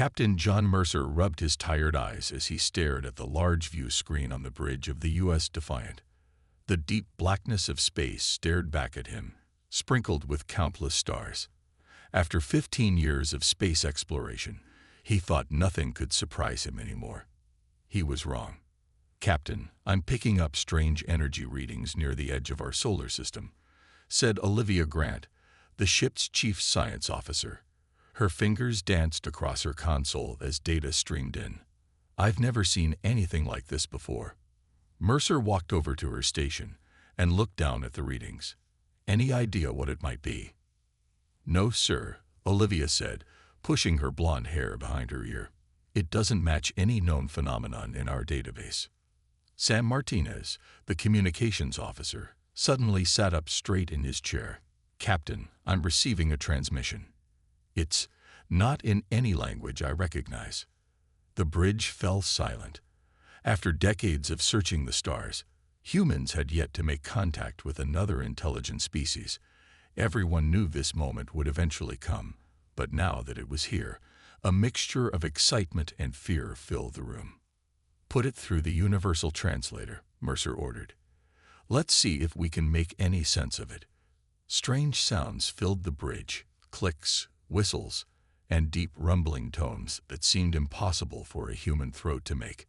Captain John Mercer rubbed his tired eyes as he stared at the large view screen on the bridge of the U.S. Defiant. The deep blackness of space stared back at him, sprinkled with countless stars. After 15 years of space exploration, he thought nothing could surprise him anymore. He was wrong. "Captain, I'm picking up strange energy readings near the edge of our solar system," said Olivia Grant, the ship's chief science officer. Her fingers danced across her console as data streamed in. "I've never seen anything like this before." Mercer walked over to her station and looked down at the readings. "Any idea what it might be?" "No, sir," Olivia said, pushing her blonde hair behind her ear. "It doesn't match any known phenomenon in our database." Sam Martinez, the communications officer, suddenly sat up straight in his chair. "Captain, I'm receiving a transmission. It's not in any language I recognize." The bridge fell silent. After decades of searching the stars, humans had yet to make contact with another intelligent species. Everyone knew this moment would eventually come, but now that it was here, a mixture of excitement and fear filled the room. "Put it through the universal translator," Mercer ordered. "Let's see if we can make any sense of it." Strange sounds filled the bridge, clicks, whistles, and deep rumbling tones that seemed impossible for a human throat to make.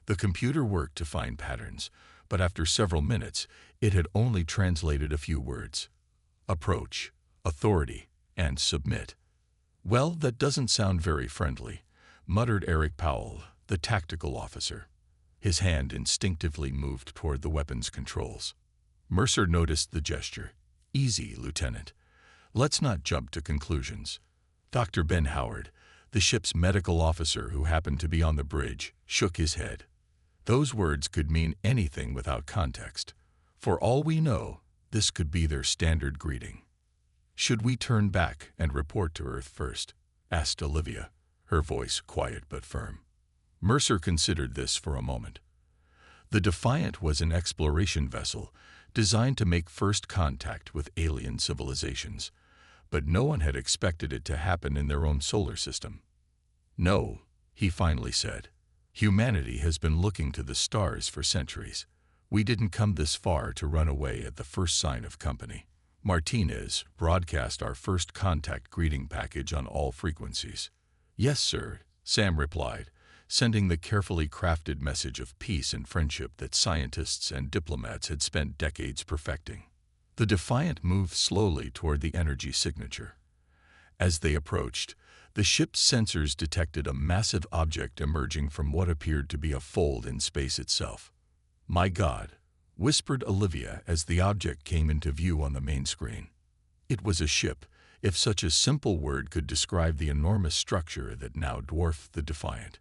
The computer worked to find patterns, but after several minutes, it had only translated a few words: approach, authority, and submit. "Well, that doesn't sound very friendly," muttered Eric Powell, the tactical officer. His hand instinctively moved toward the weapons controls. Mercer noticed the gesture. "Easy, Lieutenant. Let's not jump to conclusions." Dr. Ben Howard, the ship's medical officer who happened to be on the bridge, shook his head. "Those words could mean anything without context. For all we know, this could be their standard greeting." "Should we turn back and report to Earth first?" asked Olivia, her voice quiet but firm. Mercer considered this for a moment. The Defiant was an exploration vessel designed to make first contact with alien civilizations, but no one had expected it to happen in their own solar system. "No," he finally said. "Humanity has been looking to the stars for centuries. We didn't come this far to run away at the first sign of company." Martinez broadcast our first contact greeting package on all frequencies. "Yes, sir," Sam replied, sending the carefully crafted message of peace and friendship that scientists and diplomats had spent decades perfecting. The Defiant moved slowly toward the energy signature. As they approached, the ship's sensors detected a massive object emerging from what appeared to be a fold in space itself. "My God," whispered Olivia as the object came into view on the main screen. It was a ship, if such a simple word could describe the enormous structure that now dwarfed the Defiant.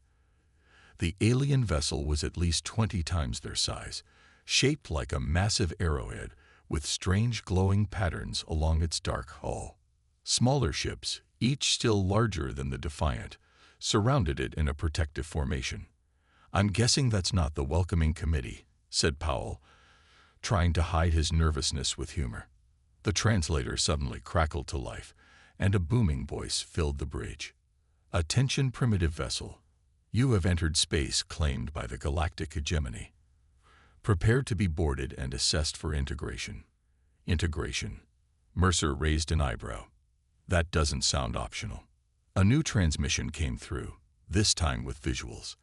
The alien vessel was at least 20 times their size, shaped like a massive arrowhead with strange glowing patterns along its dark hull. Smaller ships, each still larger than the Defiant, surrounded it in a protective formation. "I'm guessing that's not the welcoming committee," said Powell, trying to hide his nervousness with humor. The translator suddenly crackled to life, and a booming voice filled the bridge. "Attention, primitive vessel. You have entered space claimed by the Galactic Hegemony. Prepare to be boarded and assessed for integration." "Integration?" Mercer raised an eyebrow. "That doesn't sound optional." A new transmission came through, this time with visuals.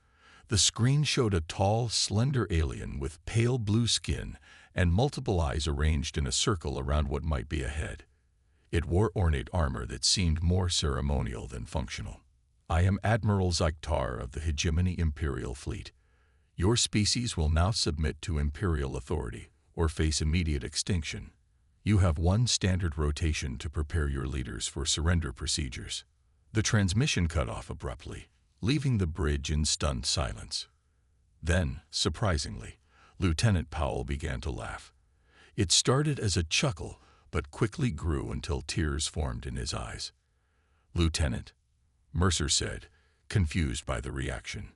The screen showed a tall, slender alien with pale blue skin and multiple eyes arranged in a circle around what might be a head. It wore ornate armor that seemed more ceremonial than functional. "I am Admiral Zyktar of the Hegemony Imperial Fleet. Your species will now submit to Imperial authority or face immediate extinction. You have one standard rotation to prepare your leaders for surrender procedures." The transmission cut off abruptly, leaving the bridge in stunned silence. Then, surprisingly, Lieutenant Powell began to laugh. It started as a chuckle, but quickly grew until tears formed in his eyes. "Lieutenant," Mercer said, confused by the reaction.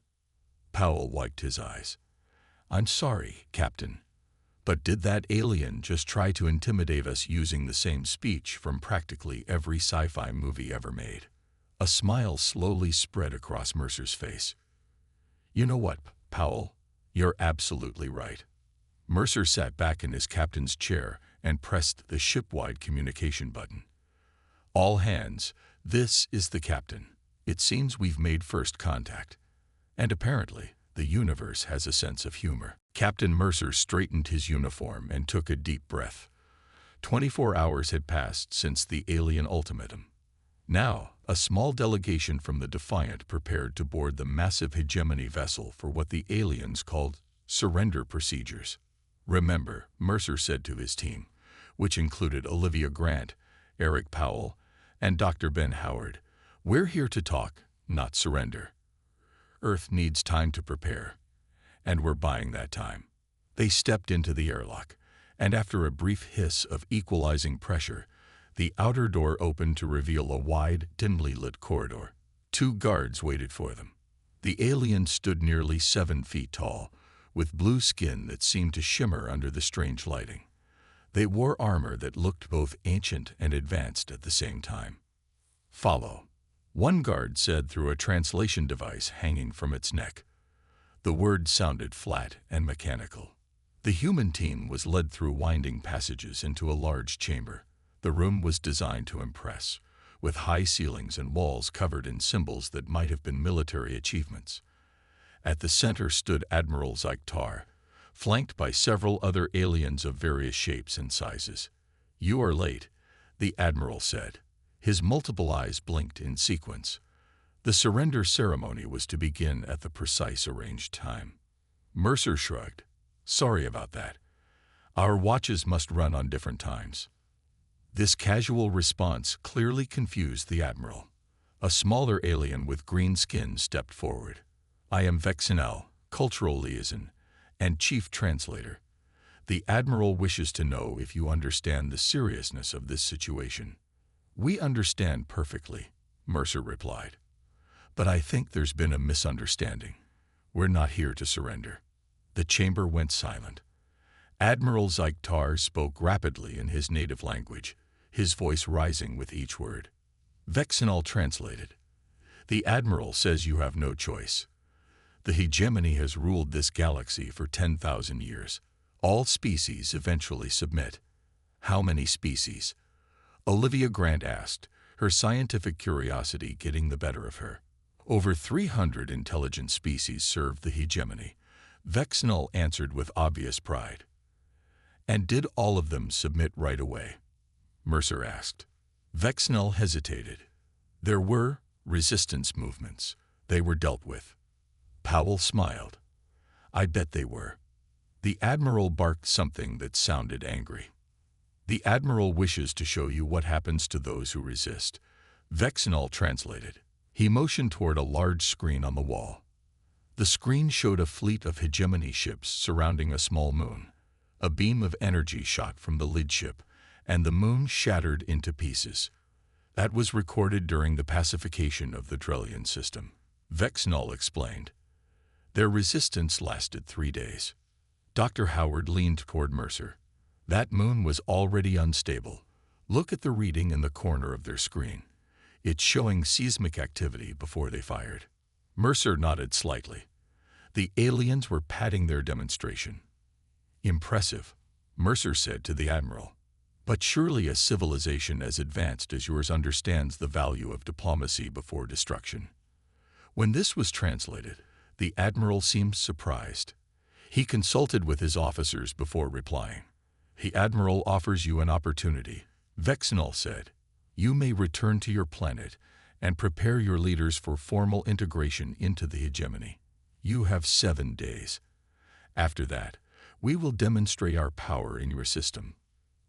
Powell wiped his eyes. "I'm sorry, Captain, but did that alien just try to intimidate us using the same speech from practically every sci-fi movie ever made?" A smile slowly spread across Mercer's face. "You know what, Powell? You're absolutely right." Mercer sat back in his captain's chair and pressed the ship-wide communication button. "All hands, this is the captain. It seems we've made first contact. And apparently, the universe has a sense of humor." Captain Mercer straightened his uniform and took a deep breath. 24 hours had passed since the alien ultimatum. Now, a small delegation from the Defiant prepared to board the massive hegemony vessel for what the aliens called surrender procedures. "Remember," Mercer said to his team, which included Olivia Grant, Eric Powell, and Dr. Ben Howard, "we're here to talk, not surrender. Earth needs time to prepare, and we're buying that time." They stepped into the airlock, and after a brief hiss of equalizing pressure, the outer door opened to reveal a wide, dimly lit corridor. 2 guards waited for them. The aliens stood nearly 7 feet tall, with blue skin that seemed to shimmer under the strange lighting. They wore armor that looked both ancient and advanced at the same time. "Follow," one guard said through a translation device hanging from its neck. The word sounded flat and mechanical. The human team was led through winding passages into a large chamber. The room was designed to impress, with high ceilings and walls covered in symbols that might have been military achievements. At the center stood Admiral Zyktar, flanked by several other aliens of various shapes and sizes. "You are late," the Admiral said. His multiple eyes blinked in sequence. The surrender ceremony was to begin at the precise arranged time. Mercer shrugged. "Sorry about that. Our watches must run on different times." This casual response clearly confused the Admiral. A smaller alien with green skin stepped forward. "I am Vexenel, Cultural Liaison, and Chief Translator. The Admiral wishes to know if you understand the seriousness of this situation." "We understand perfectly," Mercer replied. "But I think there's been a misunderstanding. We're not here to surrender." The chamber went silent. Admiral Zyktar spoke rapidly in his native language, his voice rising with each word. Vexenal translated. "The Admiral says you have no choice. The hegemony has ruled this galaxy for 10,000 years. All species eventually submit." "How many species?" Olivia Grant asked, her scientific curiosity getting the better of her. "Over 300 intelligent species serve the hegemony," Vexenal answered with obvious pride. "And did all of them submit right away?" Mercer asked. Vexenal hesitated. "There were resistance movements. They were dealt with." Powell smiled. "I bet they were." The Admiral barked something that sounded angry. "The Admiral wishes to show you what happens to those who resist," Vexenal translated. He motioned toward a large screen on the wall. The screen showed a fleet of hegemony ships surrounding a small moon. A beam of energy shot from the lead ship, and the moon shattered into pieces. That was recorded during the pacification of the Drellian system. Vexenal explained. Their resistance lasted 3 days. Dr. Howard leaned toward Mercer. "That moon was already unstable. Look at the reading in the corner of their screen. It's showing seismic activity before they fired." Mercer nodded slightly. The aliens were padding their demonstration. "Impressive," Mercer said to the Admiral. "But surely a civilization as advanced as yours understands the value of diplomacy before destruction." When this was translated, the Admiral seemed surprised. He consulted with his officers before replying. "The Admiral offers you an opportunity," Vexenal said. "You may return to your planet and prepare your leaders for formal integration into the hegemony. You have 7 days. After that, we will demonstrate our power in your system."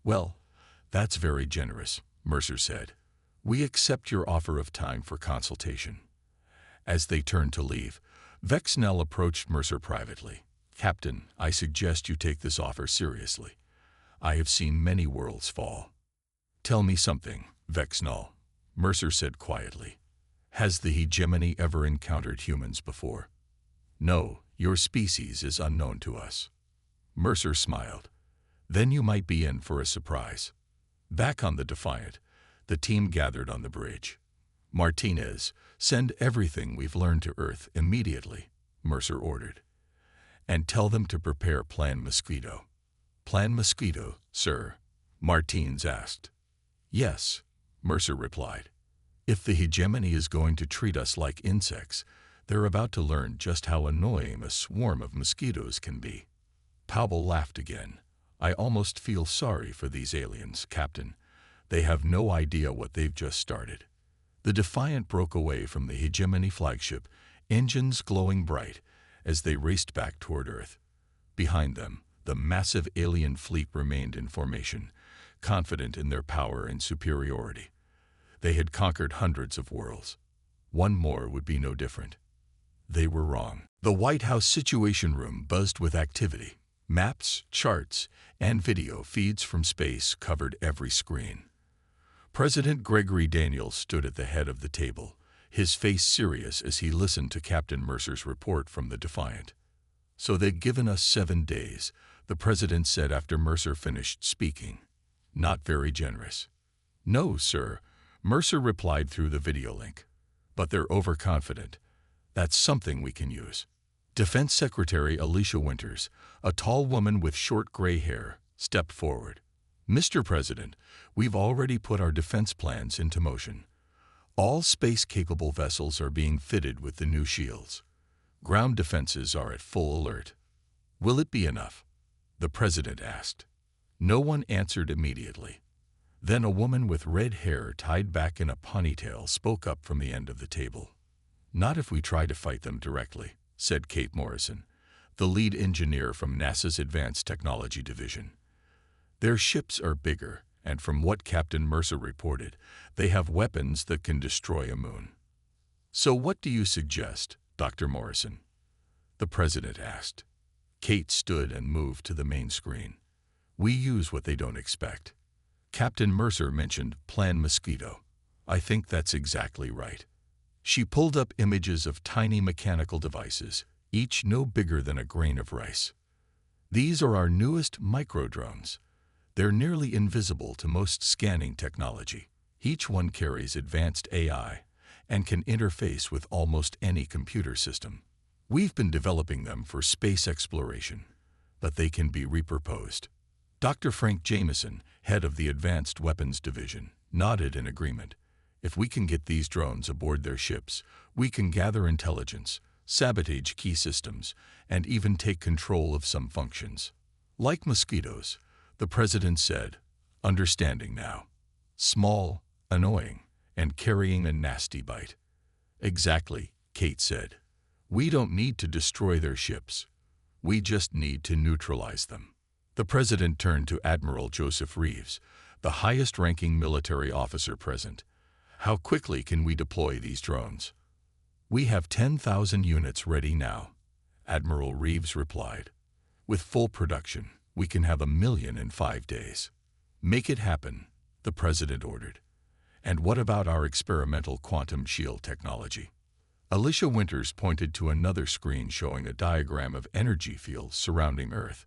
"Well, that's very generous," Mercer said. "We accept your offer of time for consultation." As they turned to leave, Vexenal approached Mercer privately. "Captain, I suggest you take this offer seriously. I have seen many worlds fall." "Tell me something, Vexenal," Mercer said quietly. "Has the hegemony ever encountered humans before?" "No, your species is unknown to us." Mercer smiled. "Then you might be in for a surprise." Back on the Defiant, the team gathered on the bridge. Martinez, send everything we've learned to Earth immediately, Mercer ordered. And tell them to prepare Plan Mosquito. Plan Mosquito, sir? Martinez asked. Yes, Mercer replied. If the hegemony is going to treat us like insects, they're about to learn just how annoying a swarm of mosquitoes can be. Powell laughed again. I almost feel sorry for these aliens, Captain. They have no idea what they've just started. The Defiant broke away from the hegemony flagship, engines glowing bright, as they raced back toward Earth. Behind them, the massive alien fleet remained in formation, confident in their power and superiority. They had conquered hundreds of worlds. One more would be no different. They were wrong. The White House Situation Room buzzed with activity. Maps, charts, and video feeds from space covered every screen. President Gregory Daniels stood at the head of the table, his face serious as he listened to Captain Mercer's report from the Defiant. So they'd given us 7 days, the president said after Mercer finished speaking. Not very generous. No, sir, Mercer replied through the video link. But they're overconfident. That's something we can use. Defense Secretary Alicia Winters, a tall woman with short gray hair, stepped forward. Mr. President, we've already put our defense plans into motion. All space-capable vessels are being fitted with the new shields. Ground defenses are at full alert. Will it be enough? The president asked. No one answered immediately. Then a woman with red hair tied back in a ponytail spoke up from the end of the table. Not if we try to fight them directly, said Kate Morrison, the lead engineer from NASA's Advanced Technology Division. Their ships are bigger, and from what Captain Mercer reported, they have weapons that can destroy a moon. So what do you suggest, Dr. Morrison? The president asked. Kate stood and moved to the main screen. We use what they don't expect. Captain Mercer mentioned Plan Mosquito. I think that's exactly right. She pulled up images of tiny mechanical devices, each no bigger than a grain of rice. These are our newest micro-drones. They're nearly invisible to most scanning technology. Each one carries advanced AI and can interface with almost any computer system. We've been developing them for space exploration, but they can be repurposed. Dr. Frank Jameson, head of the Advanced Weapons Division, nodded in agreement. If we can get these drones aboard their ships, we can gather intelligence, sabotage key systems, and even take control of some functions. Like mosquitoes, the president said, understanding now. Small, annoying, and carrying a nasty bite. Exactly, Kate said. We don't need to destroy their ships. We just need to neutralize them. The president turned to Admiral Joseph Reeves, the highest-ranking military officer present. How quickly can we deploy these drones? We have 10,000 units ready now, Admiral Reeves replied. With full production, we can have 1 million in 5 days. Make it happen, the president ordered. And what about our experimental quantum shield technology? Alicia Winters pointed to another screen showing a diagram of energy fields surrounding Earth.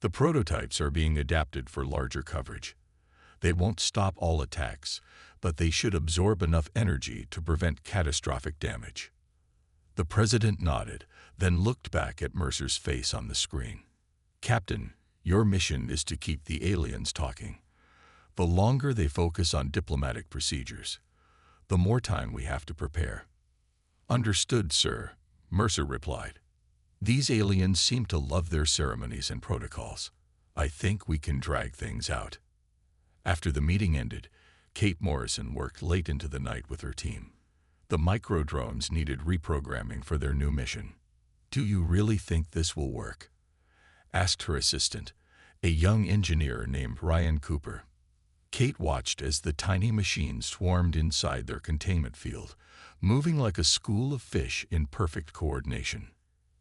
The prototypes are being adapted for larger coverage. They won't stop all attacks, but they should absorb enough energy to prevent catastrophic damage. The president nodded, then looked back at Mercer's face on the screen. Captain, your mission is to keep the aliens talking. The longer they focus on diplomatic procedures, the more time we have to prepare. Understood, sir, Mercer replied. These aliens seem to love their ceremonies and protocols. I think we can drag things out. After the meeting ended, Kate Morrison worked late into the night with her team. The micro-drones needed reprogramming for their new mission. Do you really think this will work? Asked her assistant, a young engineer named Ryan Cooper. Kate watched as the tiny machines swarmed inside their containment field, moving like a school of fish in perfect coordination.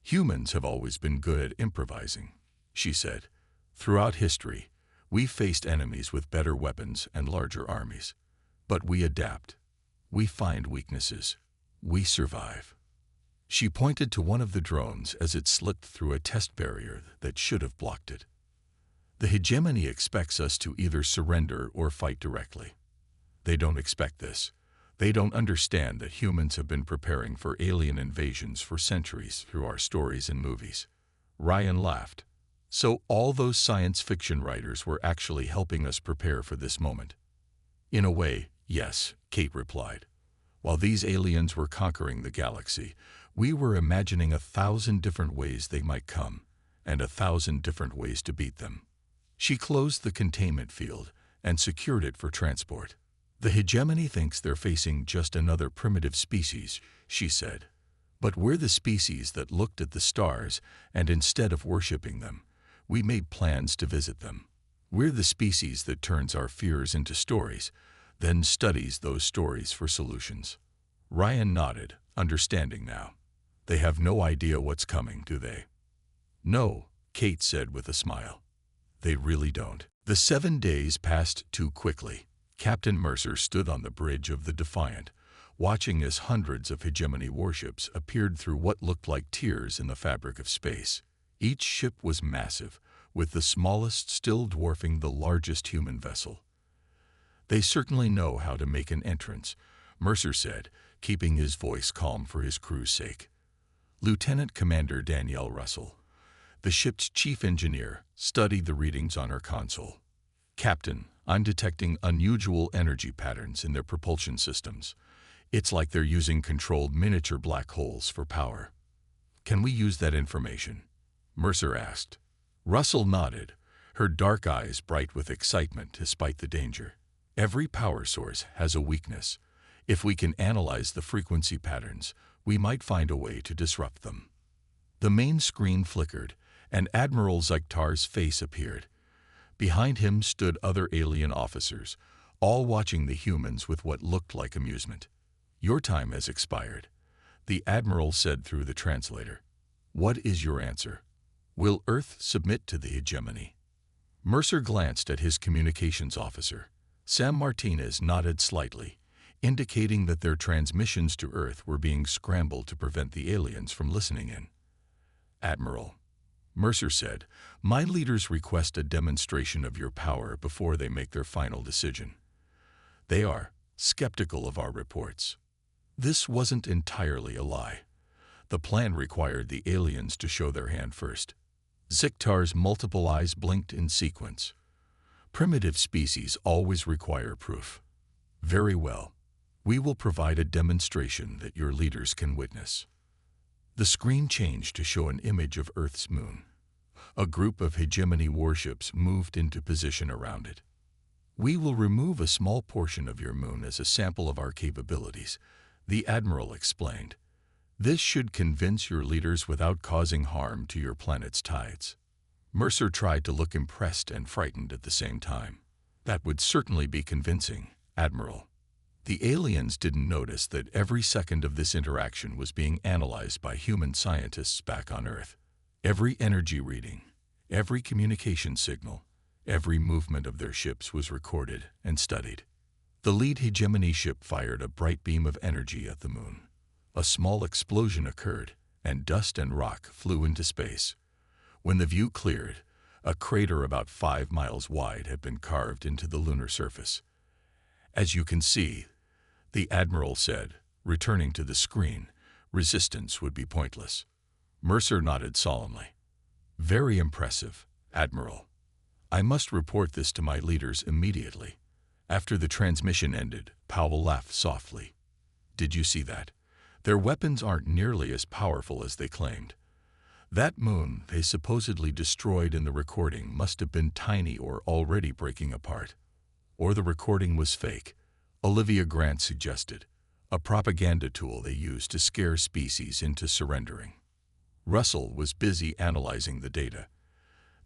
Humans have always been good at improvising, she said. Throughout history, we've faced enemies with better weapons and larger armies. But we adapt. We find weaknesses. We survive. She pointed to one of the drones as it slipped through a test barrier that should have blocked it. The hegemony expects us to either surrender or fight directly. They don't expect this. They don't understand that humans have been preparing for alien invasions for centuries through our stories and movies. Ryan laughed. So all those science fiction writers were actually helping us prepare for this moment. In a way, yes, Kate replied. While these aliens were conquering the galaxy, we were imagining 1,000 different ways they might come, and 1,000 different ways to beat them. She closed the containment field and secured it for transport. The hegemony thinks they're facing just another primitive species, she said. But we're the species that looked at the stars, and instead of worshipping them, we made plans to visit them. We're the species that turns our fears into stories, then studies those stories for solutions. Ryan nodded, understanding now. They have no idea what's coming, do they? No, Kate said with a smile. They really don't. The 7 days passed too quickly. Captain Mercer stood on the bridge of the Defiant, watching as hundreds of hegemony warships appeared through what looked like tears in the fabric of space. Each ship was massive, with the smallest still dwarfing the largest human vessel. They certainly know how to make an entrance, Mercer said, keeping his voice calm for his crew's sake. Lieutenant Commander Danielle Russell, the ship's chief engineer, studied the readings on her console. Captain, I'm detecting unusual energy patterns in their propulsion systems. It's like they're using controlled miniature black holes for power. Can we use that information? Mercer asked. Russell nodded, her dark eyes bright with excitement despite the danger. Every power source has a weakness. If we can analyze the frequency patterns, we might find a way to disrupt them. The main screen flickered, and Admiral Zyktar's face appeared. Behind him stood other alien officers, all watching the humans with what looked like amusement. Your time has expired, the Admiral said through the translator. What is your answer? Will Earth submit to the hegemony? Mercer glanced at his communications officer. Sam Martinez nodded slightly, indicating that their transmissions to Earth were being scrambled to prevent the aliens from listening in. Admiral, Mercer said, my leaders request a demonstration of your power before they make their final decision. They are skeptical of our reports. This wasn't entirely a lie. The plan required the aliens to show their hand first. Zyktar's multiple eyes blinked in sequence. Primitive species always require proof. Very well. We will provide a demonstration that your leaders can witness. The screen changed to show an image of Earth's moon. A group of hegemony warships moved into position around it. We will remove a small portion of your moon as a sample of our capabilities, the Admiral explained. This should convince your leaders without causing harm to your planet's tides. Mercer tried to look impressed and frightened at the same time. That would certainly be convincing, Admiral. The aliens didn't notice that every second of this interaction was being analyzed by human scientists back on Earth. Every energy reading, every communication signal, every movement of their ships was recorded and studied. The lead hegemony ship fired a bright beam of energy at the moon. A small explosion occurred, and dust and rock flew into space. When the view cleared, a crater about 5 miles wide had been carved into the lunar surface. As you can see, the Admiral said, returning to the screen, resistance would be pointless. Mercer nodded solemnly. Very impressive, Admiral. I must report this to my leaders immediately. After the transmission ended, Powell laughed softly. Did you see that? Their weapons aren't nearly as powerful as they claimed. That moon they supposedly destroyed in the recording must have been tiny or already breaking apart. Or the recording was fake, Olivia Grant suggested, a propaganda tool they used to scare species into surrendering. Russell was busy analyzing the data.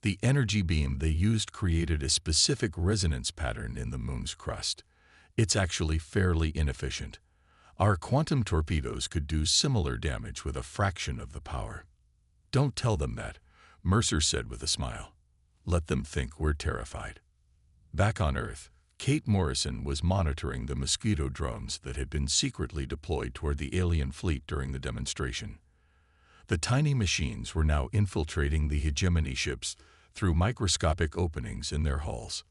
The energy beam they used created a specific resonance pattern in the moon's crust. It's actually fairly inefficient. Our quantum torpedoes could do similar damage with a fraction of the power. Don't tell them that, Mercer said with a smile. Let them think we're terrified. Back on Earth, Kate Morrison was monitoring the Mosquito drones that had been secretly deployed toward the alien fleet during the demonstration. The tiny machines were now infiltrating the hegemony ships through microscopic openings in their hulls.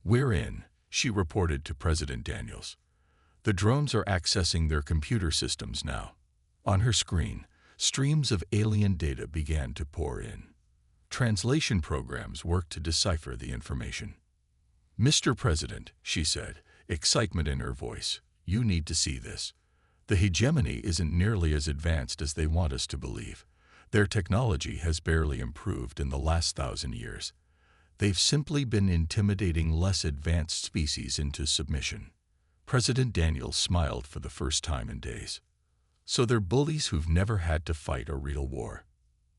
We're in, she reported to President Daniels. The drones are accessing their computer systems now. On her screen, streams of alien data began to pour in. Translation programs worked to decipher the information. "Mr. President," she said, excitement in her voice, "you need to see this. The hegemony isn't nearly as advanced as they want us to believe. Their technology has barely improved in the last 1,000 years. They've simply been intimidating less advanced species into submission." President Daniels smiled for the first time in days. "So they're bullies who've never had to fight a real war."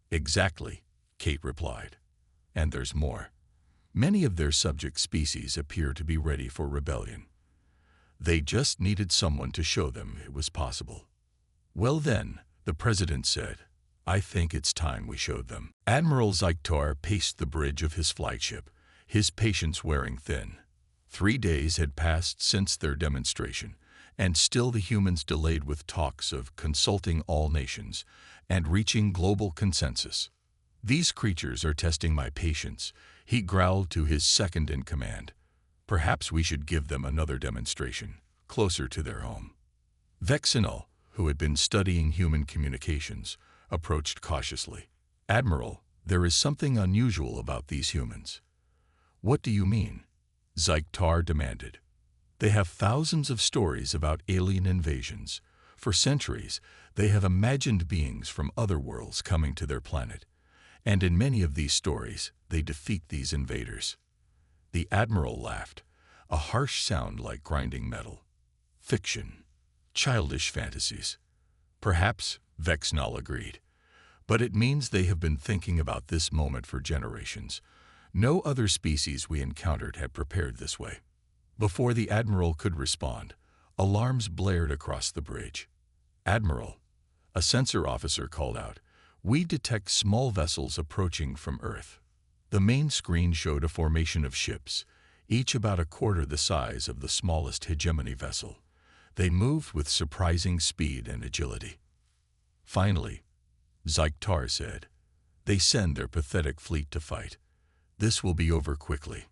"Exactly," Kate replied. "And there's more. Many of their subject species appear to be ready for rebellion. They just needed someone to show them it was possible." "Well then," the president said, "I think it's time we showed them." Admiral Zyktar paced the bridge of his flagship, his patience wearing thin. 3 days had passed since their demonstration, and still the humans delayed with talks of consulting all nations and reaching global consensus. "These creatures are testing my patience," he growled to his second-in-command. "Perhaps we should give them another demonstration, closer to their home." Vexenol, who had been studying human communications, approached cautiously. "Admiral, there is something unusual about these humans." "What do you mean?" Zyktar demanded. "They have thousands of stories about alien invasions. For centuries, they have imagined beings from other worlds coming to their planet. And in many of these stories, they defeat these invaders." The Admiral laughed, a harsh sound like grinding metal. "Fiction. Childish fantasies." "Perhaps," Vexenol agreed. "But it means they have been thinking about this moment for generations. No other species we encountered had prepared this way." Before the Admiral could respond, alarms blared across the bridge. "Admiral," a sensor officer called out, "we detect small vessels approaching from Earth." The main screen showed a formation of ships, each about a quarter the size of the smallest hegemony vessel. They moved with surprising speed and agility. "Finally," Zyktar said, "they send their pathetic fleet to fight. This will be over quickly."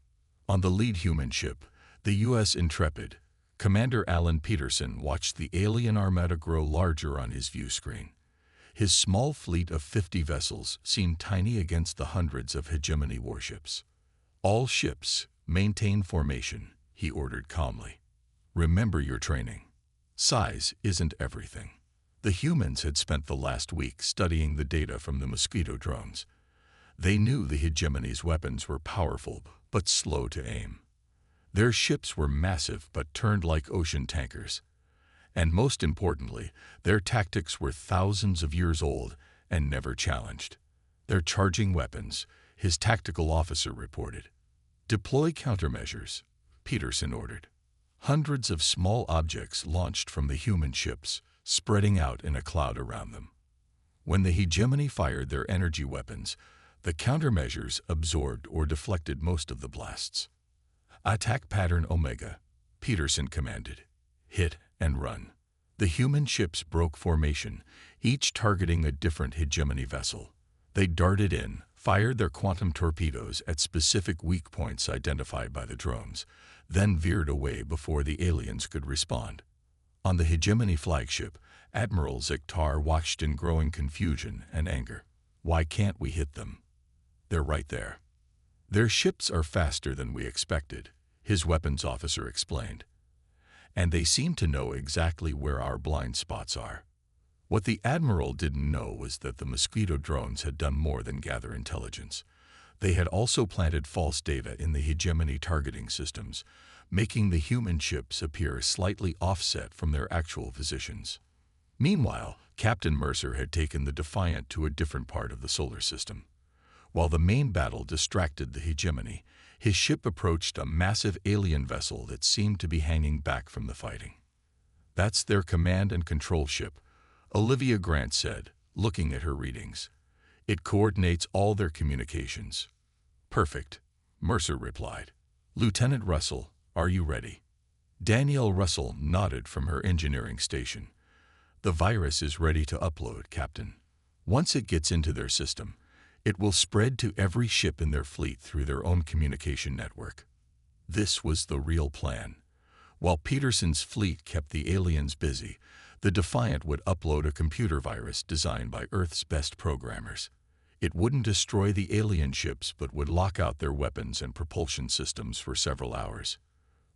On the lead human ship, the U.S. Intrepid, Commander Alan Peterson watched the alien armada grow larger on his view screen. His small fleet of 50 vessels seemed tiny against the hundreds of hegemony warships. "All ships, maintain formation," he ordered calmly. "Remember your training. Size isn't everything." The humans had spent the last week studying the data from the mosquito drones. They knew the hegemony's weapons were powerful but slow to aim. Their ships were massive but turned like ocean tankers. And most importantly, their tactics were thousands of years old and never challenged. "They're charging weapons," his tactical officer reported. "Deploy countermeasures," Peterson ordered. Hundreds of small objects launched from the human ships, spreading out in a cloud around them. When the hegemony fired their energy weapons, the countermeasures absorbed or deflected most of the blasts. "Attack pattern Omega," Peterson commanded. "Hit and run." The human ships broke formation, each targeting a different hegemony vessel. They darted in, fired their quantum torpedoes at specific weak points identified by the drones, then veered away before the aliens could respond. On the hegemony flagship, Admiral Zyktar watched in growing confusion and anger. "Why can't we hit them? They're right there." "Their ships are faster than we expected," his weapons officer explained. "And they seem to know exactly where our blind spots are." What the Admiral didn't know was that the mosquito drones had done more than gather intelligence. They had also planted false data in the hegemony targeting systems, making the human ships appear slightly offset from their actual positions. Meanwhile, Captain Mercer had taken the Defiant to a different part of the solar system. While the main battle distracted the hegemony, his ship approached a massive alien vessel that seemed to be hanging back from the fighting. "That's their command and control ship," Olivia Grant said, looking at her readings. "It coordinates all their communications." "Perfect," Mercer replied. "Lieutenant Russell, are you ready?" Danielle Russell nodded from her engineering station. "The virus is ready to upload, Captain. Once it gets into their system, it will spread to every ship in their fleet through their own communication network." This was the real plan. While Peterson's fleet kept the aliens busy, the Defiant would upload a computer virus designed by Earth's best programmers. It wouldn't destroy the alien ships but would lock out their weapons and propulsion systems for several hours.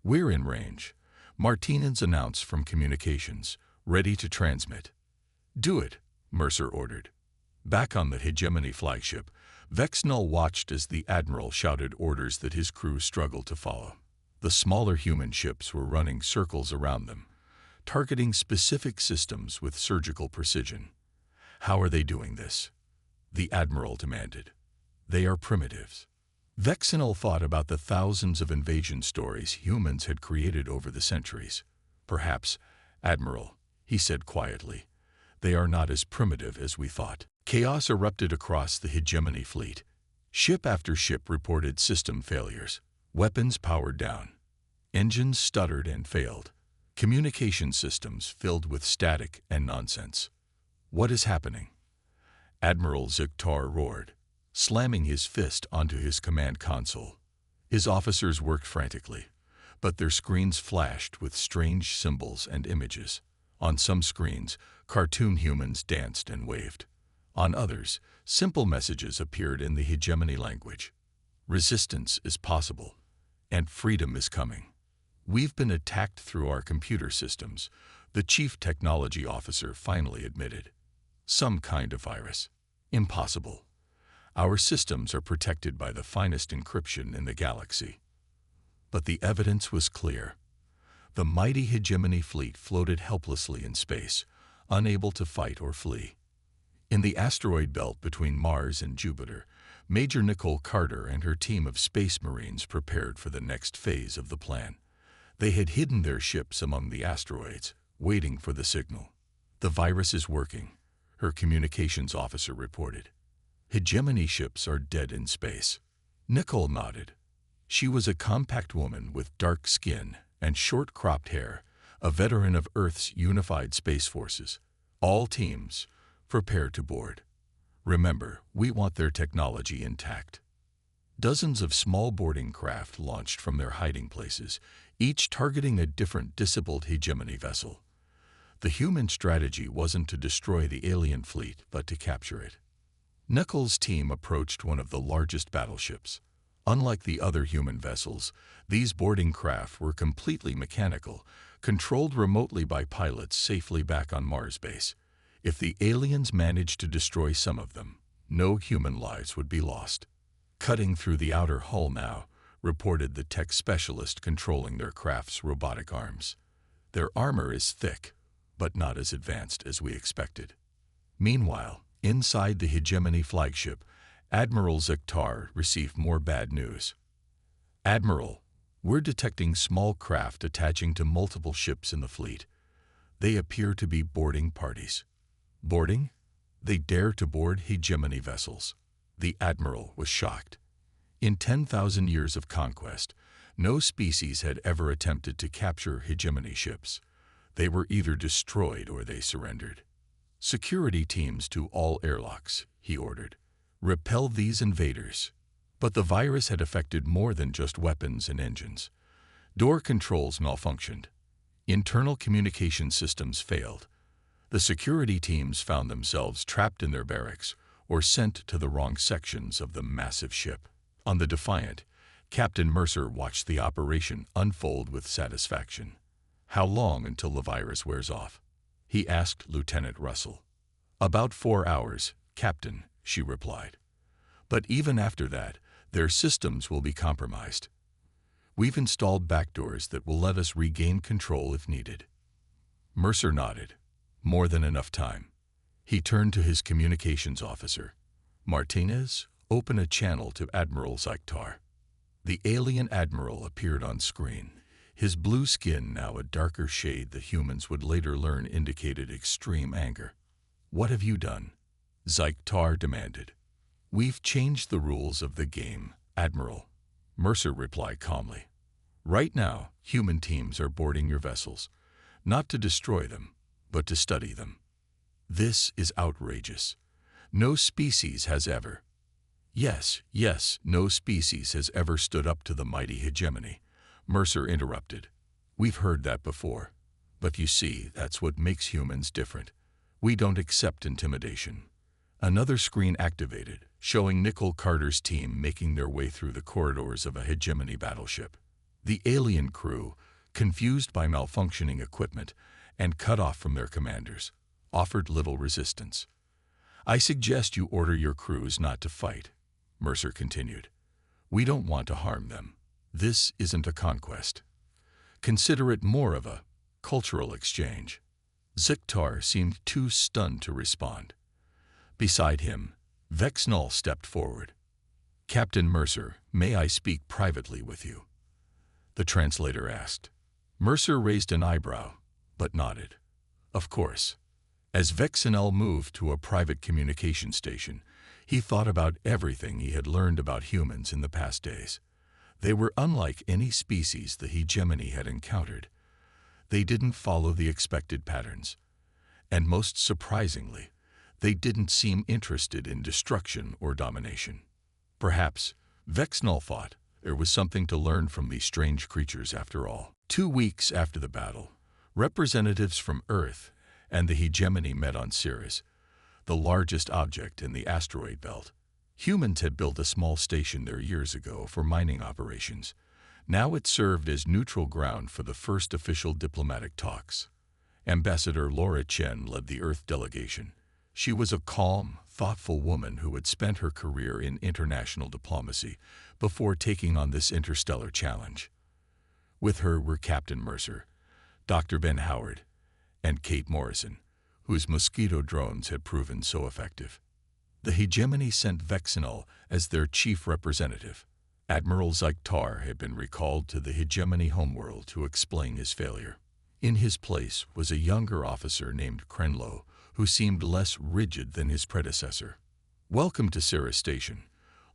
"We're in range," Martinez announced from communications, ready to transmit. "Do it," Mercer ordered. Back on the Hegemony flagship, Vexnall watched as the Admiral shouted orders that his crew struggled to follow. The smaller human ships were running circles around them, targeting specific systems with surgical precision. "How are they doing this?" the Admiral demanded. "They are primitives." Vexnall thought about the thousands of invasion stories humans had created over the centuries. "Perhaps, Admiral," he said quietly, "they are not as primitive as we thought." Chaos erupted across the Hegemony fleet. Ship after ship reported system failures. Weapons powered down. Engines stuttered and failed. Communication systems filled with static and nonsense. "What is happening?" Admiral Ziktar roared, slamming his fist onto his command console. His officers worked frantically, but their screens flashed with strange symbols and images. On some screens, cartoon humans danced and waved. On others, simple messages appeared in the Hegemony language. "Resistance is possible, and freedom is coming. We've been attacked through our computer systems," the chief technology officer finally admitted. "Some kind of virus. Impossible. Our systems are protected by the finest encryption in the galaxy." But the evidence was clear. The mighty Hegemony fleet floated helplessly in space, unable to fight or flee. In the asteroid belt between Mars and Jupiter, Major Nicole Carter and her team of Space Marines prepared for the next phase of the plan. They had hidden their ships among the asteroids, waiting for the signal. "The virus is working," her communications officer reported. "Hegemony ships are dead in space." Nicole nodded. She was a compact woman with dark skin and short-cropped hair, a veteran of Earth's unified space forces. "All teams, prepare to board. Remember, we want their technology intact." Dozens of small boarding craft launched from their hiding places, each targeting a different disabled Hegemony vessel. The human strategy wasn't to destroy the alien fleet, but to capture it. Nicole's team approached one of the largest battleships. Unlike the other human vessels, these boarding craft were completely mechanical, controlled remotely by pilots safely back on Mars base. If the aliens managed to destroy some of them, no human lives would be lost. "Cutting through the outer hull now," reported the tech specialist controlling their craft's robotic arms. "Their armor is thick, but not as advanced as we expected." Meanwhile, inside the Hegemony flagship, Admiral Ziktar received more bad news. "Admiral, we're detecting small craft attaching to multiple ships in the fleet. They appear to be boarding parties." "Boarding? They dare to board Hegemony vessels?" The Admiral was shocked. In 10,000 years of conquest, no species had ever attempted to capture Hegemony ships. They were either destroyed or they surrendered. "Security teams to all airlocks," he ordered. "Repel these invaders." But the virus had affected more than just weapons and engines. Door controls malfunctioned. Internal communication systems failed. The security teams found themselves trapped in their barracks or sent to the wrong sections of the massive ship. On the Defiant, Captain Mercer watched the operation unfold with satisfaction. "How long until the virus wears off?" he asked Lieutenant Russell. "About 4 hours, Captain," she replied. "But even after that, their systems will be compromised. We've installed backdoors that will let us regain control if needed." Mercer nodded. More than enough time. He turned to his communications officer. "Martinez, open a channel to Admiral Ziktar." The alien admiral appeared on screen, his blue skin now a darker shade that humans would later learn indicated extreme anger. "What have you done?" Ziktar demanded. "We've changed the rules of the game, Admiral," Mercer replied calmly. "Right now, human teams are boarding your vessels, not to destroy them, but to study them. This is outrageous. No species has ever—" Yes, no species has ever stood up to the mighty Hegemony," Mercer interrupted. We've heard that before. But you see, that's what makes humans different. We don't accept intimidation. Another screen activated, showing Nicole Carter's team making their way through the corridors of a hegemony battleship. The alien crew, confused by malfunctioning equipment and cut off from their commanders, offered little resistance. "I suggest you order your crews not to fight," Mercer continued. "We don't want to harm them. This isn't a conquest. Consider it more of a cultural exchange." Ziktar seemed too stunned to respond. Beside him, Vexnall stepped forward. "Captain Mercer, may I speak privately with you?" the translator asked. Mercer raised an eyebrow, but nodded. "Of course." As Vexnall moved to a private communication station, he thought about everything he had learned about humans in the past days. They were unlike any species the hegemony had encountered. They didn't follow the expected patterns. And most surprisingly, they didn't seem interested in destruction or domination. Perhaps, Vexnall thought, there was something to learn from these strange creatures after all. 2 weeks after the battle, representatives from Earth and the hegemony met on Ceres, the largest object in the asteroid belt. Humans had built a small station there years ago for mining operations. Now it served as neutral ground for the first official diplomatic talks. Ambassador Laura Chen led the Earth delegation. She was a calm, thoughtful woman who had spent her career in international diplomacy before taking on this interstellar challenge. With her were Captain Mercer, Dr. Ben Howard, and Kate Morrison, whose mosquito drones had proven so effective. The hegemony sent Vexnall as their chief representative. Admiral Ziktar had been recalled to the hegemony homeworld to explain his failure. In his place was a younger officer named Krenlo, who seemed less rigid than his predecessor. "Welcome to Ceres Station,"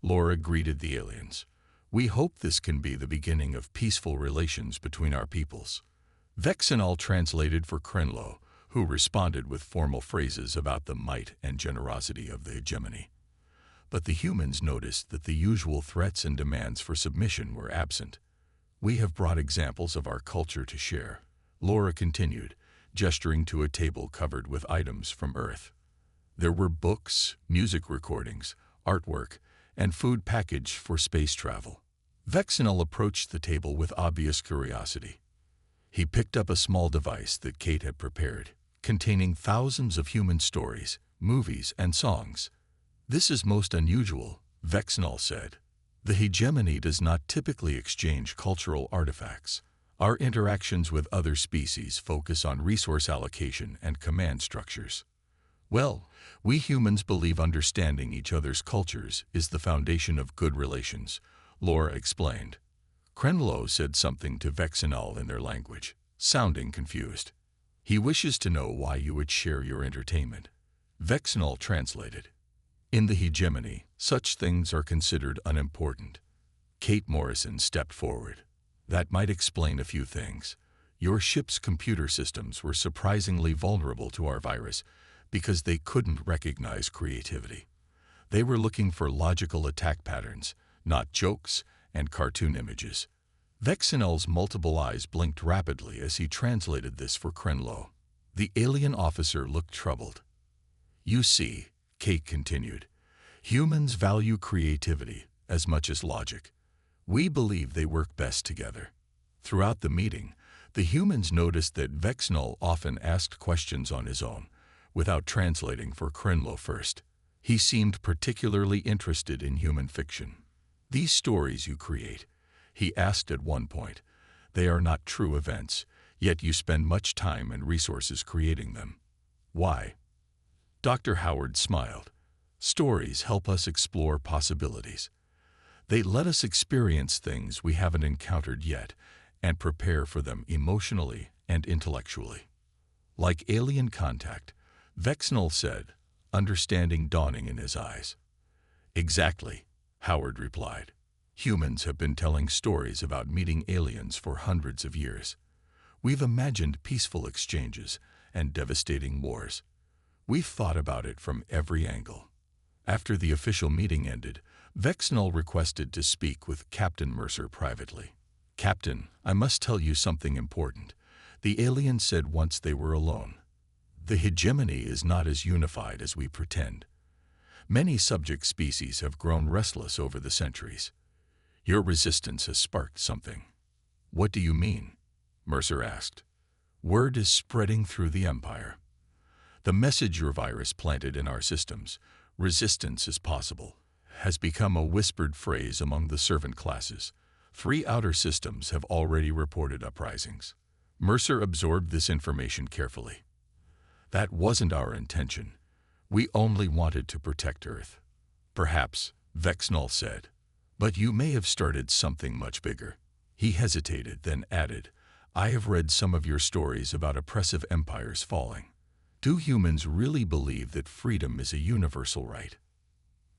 Laura greeted the aliens. "We hope this can be the beginning of peaceful relations between our peoples." Vexnall translated for Krenlo, who responded with formal phrases about the might and generosity of the hegemony. But the humans noticed that the usual threats and demands for submission were absent. "We have brought examples of our culture to share," Laura continued, gesturing to a table covered with items from Earth. There were books, music recordings, artwork, and food packaged for space travel. Vexnall approached the table with obvious curiosity. He picked up a small device that Kate had prepared, containing thousands of human stories, movies, and songs. "This is most unusual," Vexnall said. "The hegemony does not typically exchange cultural artifacts. Our interactions with other species focus on resource allocation and command structures." "Well, we humans believe understanding each other's cultures is the foundation of good relations," Laura explained. Krenlo said something to Vexnall in their language, sounding confused. "He wishes to know why you would share your entertainment." Vexnall translated. "In the hegemony, such things are considered unimportant." Kate Morrison stepped forward. "That might explain a few things. Your ship's computer systems were surprisingly vulnerable to our virus because they couldn't recognize creativity. They were looking for logical attack patterns, not jokes and cartoon images." Vexnall's multiple eyes blinked rapidly as he translated this for Krenlo. The alien officer looked troubled. "You see," Kate continued, "humans value creativity as much as logic. We believe they work best together." Throughout the meeting, the humans noticed that Vexnall often asked questions on his own, without translating for Krenlo first. He seemed particularly interested in human fiction. "These stories you create," he asked at one point, "they are not true events, yet you spend much time and resources creating them. Why?" Dr. Howard smiled. "Stories help us explore possibilities. They let us experience things we haven't encountered yet and prepare for them emotionally and intellectually." Like alien contact, Vexnall said, understanding dawning in his eyes. "Exactly," Howard replied. "Humans have been telling stories about meeting aliens for hundreds of years. We've imagined peaceful exchanges and devastating wars. We've thought about it from every angle." After the official meeting ended, Vexnall requested to speak with Captain Mercer privately. "Captain, I must tell you something important," the alien said once they were alone. "The hegemony is not as unified as we pretend. Many subject species have grown restless over the centuries. Your resistance has sparked something." "What do you mean?" Mercer asked. "Word is spreading through the Empire. The message your virus planted in our systems, 'resistance is possible,' has become a whispered phrase among the servant classes. 3 outer systems have already reported uprisings." Mercer absorbed this information carefully. "That wasn't our intention. We only wanted to protect Earth." "Perhaps," Vexnall said. "But you may have started something much bigger." He hesitated, then added, "I have read some of your stories about oppressive empires falling. Do humans really believe that freedom is a universal right?"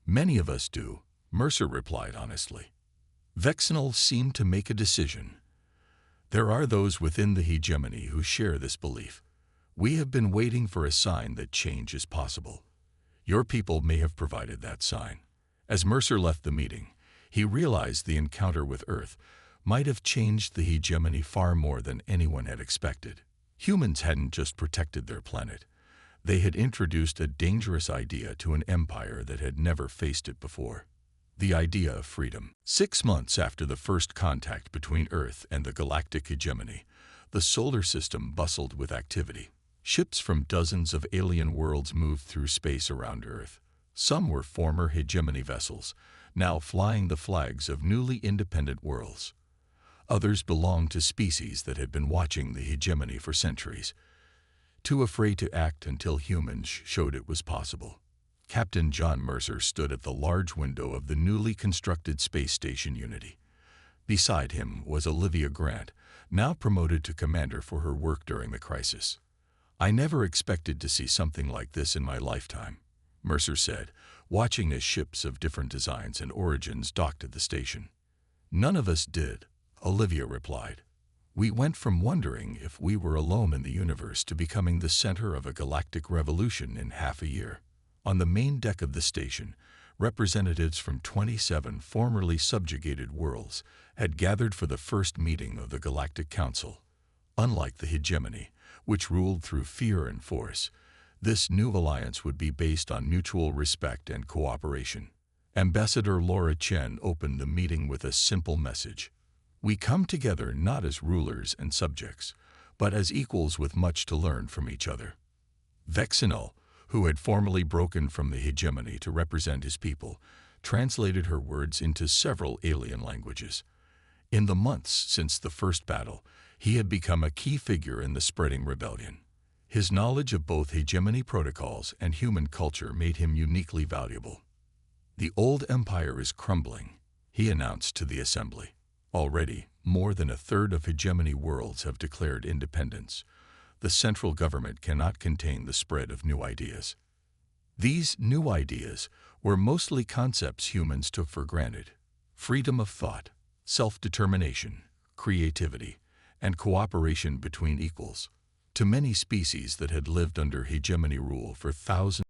"Many of us do," Mercer replied honestly. Vexnall seemed to make a decision. "There are those within the hegemony who share this belief. We have been waiting for a sign that change is possible. Your people may have provided that sign." As Mercer left the meeting, he realized the encounter with Earth might have changed the hegemony far more than anyone had expected. Humans hadn't just protected their planet. They had introduced a dangerous idea to an empire that had never faced it before. The idea of freedom. 6 months after the first contact between Earth and the galactic hegemony, the solar system bustled with activity. Ships from dozens of alien worlds moved through space around Earth. Some were former hegemony vessels, now flying the flags of newly independent worlds. Others belonged to species that had been watching the hegemony for centuries, too afraid to act until humans showed it was possible. Captain John Mercer stood at the large window of the newly constructed space station Unity. Beside him was Olivia Grant, now promoted to commander for her work during the crisis. "I never expected to see something like this in my lifetime," Mercer said, watching as ships of different designs and origins docked at the station. "None of us did," Olivia replied. "We went from wondering if we were alone in the universe to becoming the center of a galactic revolution in half a year." On the main deck of the station, representatives from 27 formerly subjugated worlds had gathered for the first meeting of the Galactic Council. Unlike the hegemony, which ruled through fear and force, this new alliance would be based on mutual respect and cooperation. Ambassador Laura Chen opened the meeting with a simple message. "We come together not as rulers and subjects, but as equals with much to learn from each other." Vexnall, who had formally broken from the hegemony to represent his people, translated her words into several alien languages. In the months since the first battle, he had become a key figure in the spreading rebellion. His knowledge of both hegemony protocols and human culture made him uniquely valuable. "The old empire is crumbling," he announced to the assembly. "Already, more than a third of hegemony worlds have declared independence. The central government cannot contain the spread of new ideas." These new ideas were mostly concepts humans took for granted: freedom of thought, self-determination, creativity, and cooperation between equals. To many species that had lived under hegemony rule for thousands